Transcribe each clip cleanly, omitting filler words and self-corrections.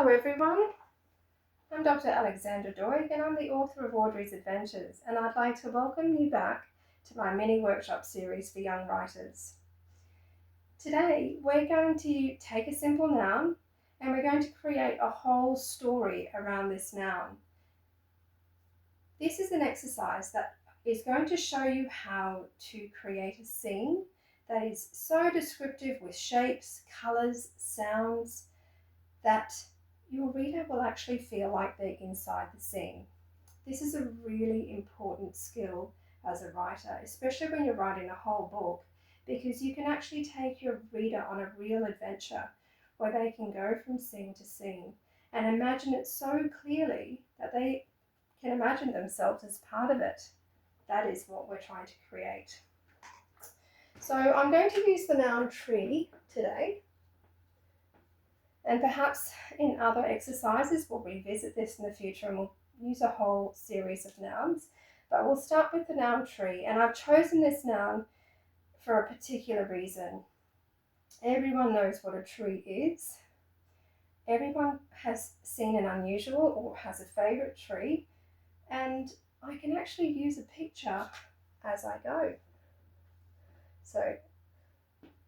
Hello everyone, I'm Dr. Alexandra Doig and I'm the author of Audrey's Adventures, and I'd like to welcome you back to my mini workshop series for young writers. Today we're going to take a simple noun and we're going to create a whole story around this noun. This is an exercise that is going to show you how to create a scene that is so descriptive with shapes, colours, sounds that your reader will actually feel like they're inside the scene. This is a really important skill as a writer, especially when you're writing a whole book, because you can actually take your reader on a real adventure where they can go from scene to scene and imagine it so clearly that they can imagine themselves as part of it. That is what we're trying to create. So I'm going to use the noun tree today. And perhaps in other exercises we'll revisit this in the future and we'll use a whole series of nouns. But we'll start with the noun tree, and I've chosen this noun for a particular reason. Everyone knows what a tree is. Everyone has seen an unusual or has a favourite tree, and I can actually use a picture as I go. So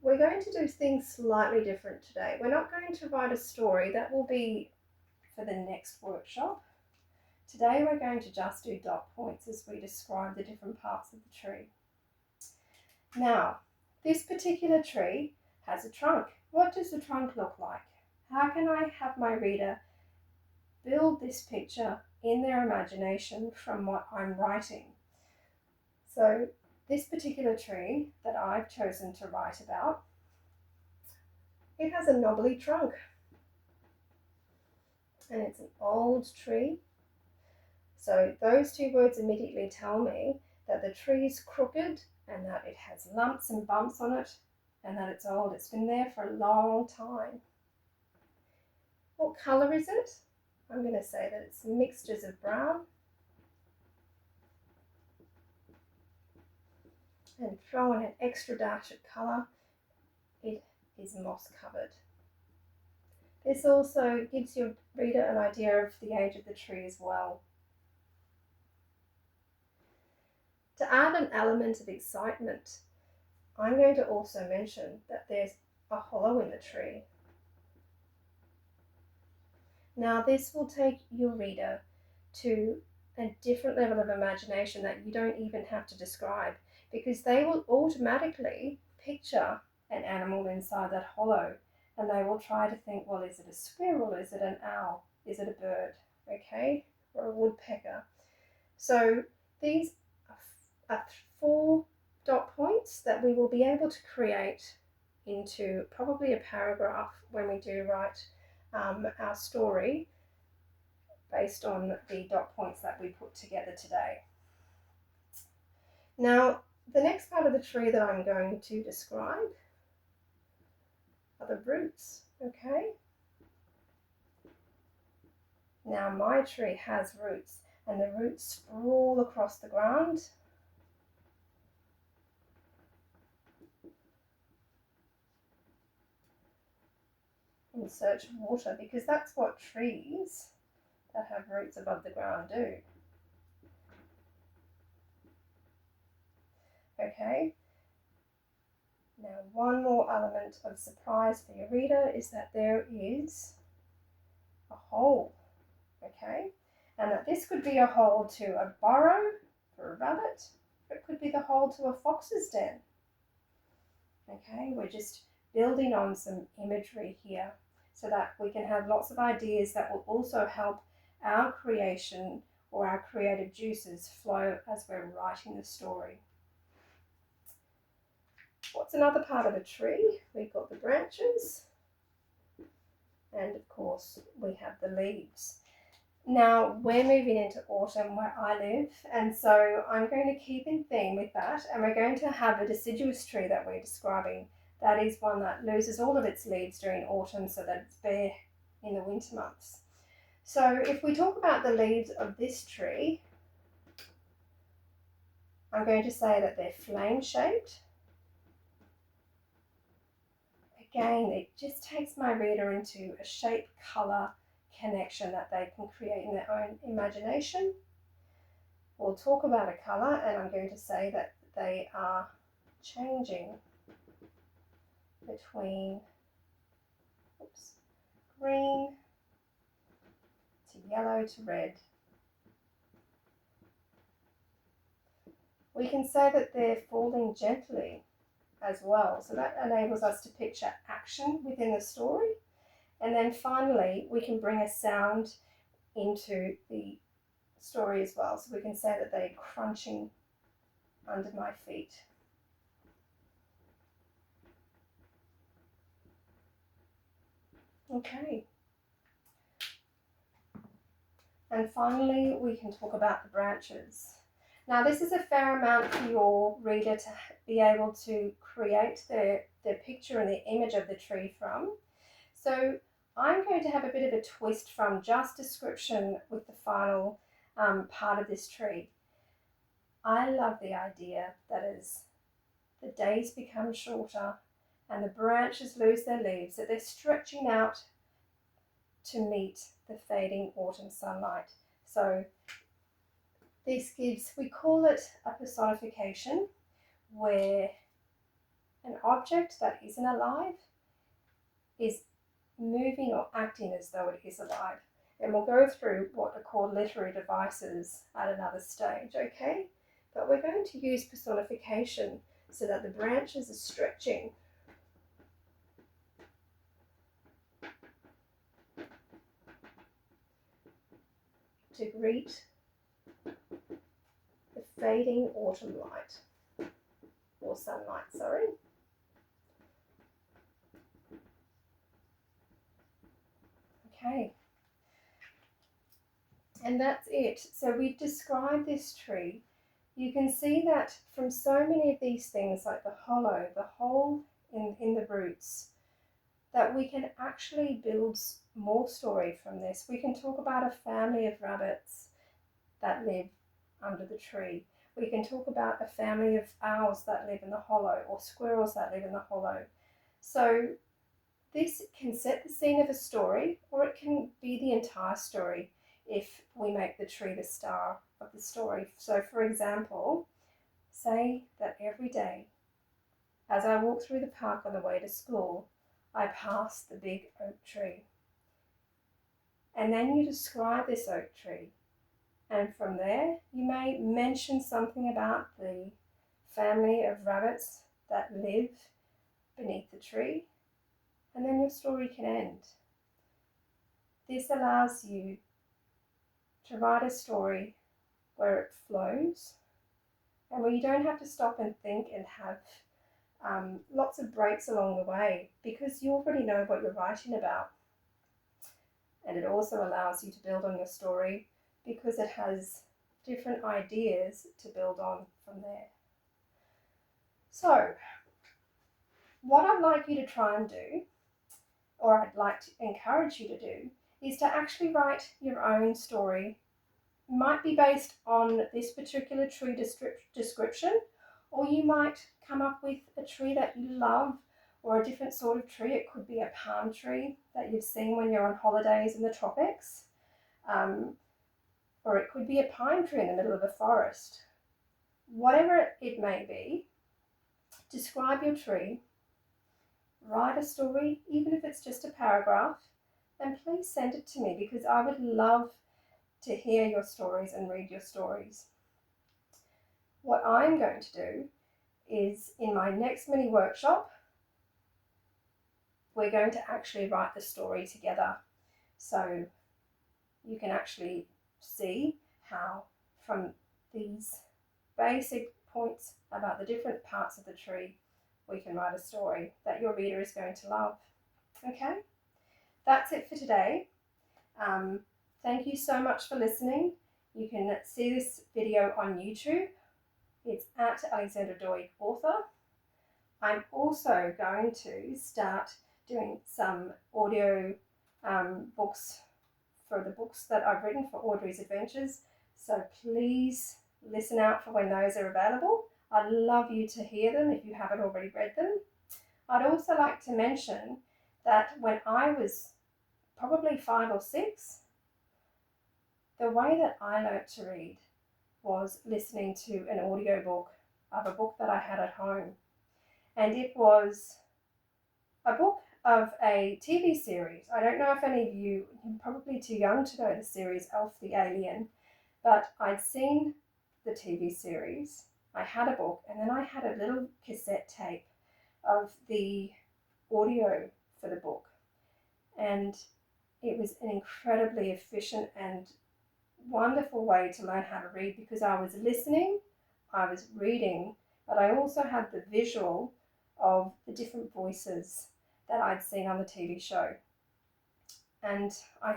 we're going to do things slightly different today. We're not going to write a story. That will be for the next workshop. Today we're going to just do dot points as we describe the different parts of the tree. Now, this particular tree has a trunk. What does the trunk look like? How can I have my reader build this picture in their imagination from what I'm writing? So this particular tree that I've chosen to write about, it has a knobbly trunk, and it's an old tree. So those two words immediately tell me that the tree is crooked and that it has lumps and bumps on it and that it's old. It's been there for a long time. What colour is it? I'm going to say that it's mixtures of brown and throw in an extra dash of colour. It is moss covered. This also gives your reader an idea of the age of the tree as well. To add an element of excitement, I'm going to also mention that there's a hollow in the tree. Now this will take your reader to a different level of imagination that you don't even have to describe, because they will automatically picture an animal inside that hollow, and they will try to think, well, is it a squirrel, is it an owl, is it a bird, okay, or a woodpecker? So these are 4 dot points that we will be able to create into probably a paragraph when we do write our story based on the dot points that we put together today. Now, the next part of the tree that I'm going to describe are the roots, okay? Now, my tree has roots, and the roots sprawl across the ground. In search of water, because that's what trees that have roots above the ground do. Okay, now one more element of surprise for your reader is that there is a hole, okay, and that this could be a hole to a burrow for a rabbit, or it could be the hole to a fox's den. Okay, we're just building on some imagery here so that we can have lots of ideas that will also help our creation or our creative juices flow as we're writing the story. What's another part of a tree? We've got the branches, and of course we have the leaves. Now we're moving into autumn where I live, and so I'm going to keep in theme with that, and we're going to have a deciduous tree that we're describing. That is one that loses all of its leaves during autumn so that it's bare in the winter months. So if we talk about the leaves of this tree, I'm going to say that they're flame shaped. Again, it just takes my reader into a shape, colour connection that they can create in their own imagination. We'll talk about a colour, and I'm going to say that they are changing between green to yellow to red. We can say that they're falling gently as well, so that enables us to picture action within the story. And then finally, we can bring a sound into the story as well, so we can say that they're crunching under my feet. Okay. And finally, we can talk about the branches. Now, this is a fair amount for your reader to be able to create their picture and the image of the tree from. So I'm going to have a bit of a twist from just description with the final part of this tree. I love the idea that as the days become shorter and the branches lose their leaves, that they're stretching out to meet the fading autumn sunlight. So this gives, we call it a personification, where an object that isn't alive is moving or acting as though it is alive. And we'll go through what are called literary devices at another stage, okay? But we're going to use personification so that the branches are stretching. To greet the fading autumn light, or sunlight, sorry. Okay. And that's it. So we've described this tree. You can see that from so many of these things, like the hollow, the hole in the roots, that we can actually build more story from this. We can talk about a family of rabbits that live under the tree. We can talk about a family of owls that live in the hollow, or squirrels that live in the hollow. So this can set the scene of a story, or it can be the entire story if we make the tree the star of the story. So for example, say that every day as I walk through the park on the way to school, I pass the big oak tree. And then you describe this oak tree. And from there, you may mention something about the family of rabbits that live beneath the tree, and then your story can end. This allows you to write a story where it flows and where you don't have to stop and think and have lots of breaks along the way, because you already know what you're writing about. And it also allows you to build on your story because it has different ideas to build on from there. So what I'd like you to try and do, or I'd like to encourage you to do, is to actually write your own story. It might be based on this particular tree description, or you might come up with a tree that you love, or a different sort of tree. It could be a palm tree that you've seen when you're on holidays in the tropics, or it could be a pine tree in the middle of a forest. Whatever it may be, describe your tree, write a story, even if it's just a paragraph, and please send it to me, because I would love to hear your stories and read your stories. What I'm going to do is, in my next mini workshop, we're going to actually write the story together. So you can actually see how, from these basic points about the different parts of the tree, we can write a story that your reader is going to love. Okay, that's it for today. Thank you so much for listening. You can see this video on YouTube. It's at Alexandra Doig Author. I'm also going to start doing some audio books for the books that I've written for Audrey's Adventures. So please listen out for when those are available. I'd love you to hear them if you haven't already read them. I'd also like to mention that when I was probably 5 or 6, the way that I learnt to read was listening to an audiobook of a book that I had at home. And it was a book of a TV series. I don't know if any of you're probably too young to know the series Elf the Alien, but I'd seen the TV series, I had a book, and then I had a little cassette tape of the audio for the book. And it was an incredibly efficient and wonderful way to learn how to read because I was listening, I was reading, but I also had the visual of the different voices that I'd seen on the TV show. And I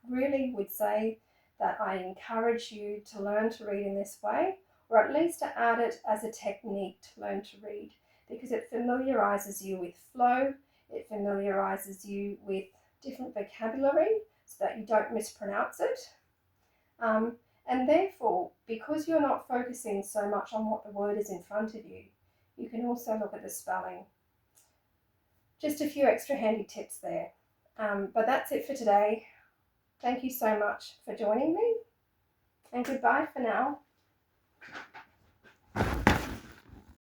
really would say that I encourage you to learn to read in this way, or at least to add it as a technique to learn to read, because it familiarizes you with flow, it familiarizes you with different vocabulary so that you don't mispronounce it. And therefore, because you're not focusing so much on what the word is in front of you, you can also look at the spelling. Just a few extra handy tips there. But that's it for today. Thank you so much for joining me, and goodbye for now.